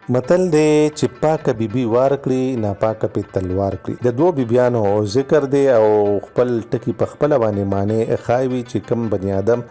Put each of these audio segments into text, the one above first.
متل دی چې پاکه بیبي وار کړي ناپاکه پې تلوار کړي. د دوو بیبیانو ذکر دی او خپل ټکي په خپله باندې معنی ښایي وي چې کوم بني ادم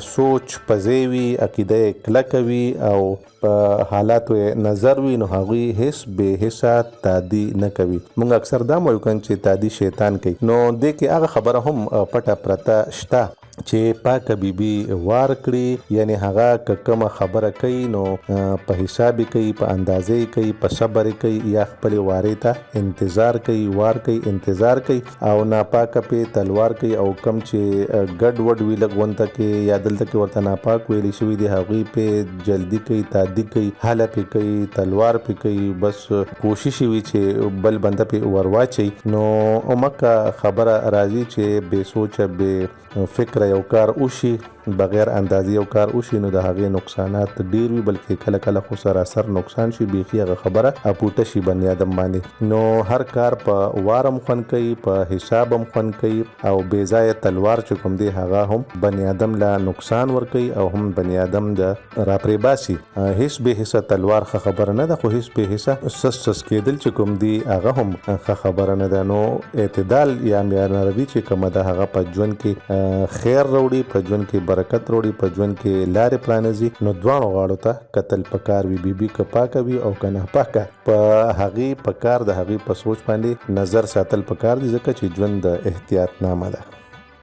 سوچ پزی وي، عقیده یې کلکه وي او په حالاتو نظر وي، نو هغوی هیڅ بې حسه تعدي نه کوي. موږ اکثر دا وایو چې تعدي شیطان کوي، نو دې کې هغه خبره هم پټه پرته شته چې پاکه بیبي وار کړي، یعنی هغه که کومه خبره کوي نو په حساب کوي، په اندازې کوي، په صبر کوي، یا خپلې وارې ته انتظار کوي، وار کوي انتظار کوي، او ناپاکه پې تلوار کوي. او کم چې ګډ وډ وي لږ ونته کې یا دلته کې ورته ناپاک ویلی شوي دي، هغوی پې جلدي کوي، تعدي کوي، هله پې کوي، تلوار پې کوي، بس کوشش وي چې بل بنده پې ور واچوي. نو مکه خبره راځي چې بې سوچه بې فکره یو کار وشي، بغیر اندازې یو کار وشي، نو د هغې نقصانات ډیر وي، بلکې کله کله خو سراسر نقصان شي، بیخي هغه خبره اپوټه شي بني ادم باندې. نو هر کار په وار هم خوند کوي، په حساب هم خوند کوي، او بې ځایه تلوار چې کوم دی هغه هم بني ادم له نقصان ورکوي او هم بني ادم د راپرې باسي. هیڅ بې حسه تلوار ښه خبره نه ده، خو هیڅ بې حسه سس سس کېدل چې کوم دی هغه هم ښه خبره نه ده. نو اعتدال یا معیارنروي چې کومه ده هغه په ژوند کې خیر راوړي، په ژوند کې برکت راوړي، په ژوند کې لارې پرانیزي. نو دواړو غاړو ته کتل پکار وي، بیبي که پاکه وي او که ناپاکه، په هغې پکار د هغې په سوچ باندې نظر ساتل پکار دي، ځکه چې ژوند د احتیاط نامه ده.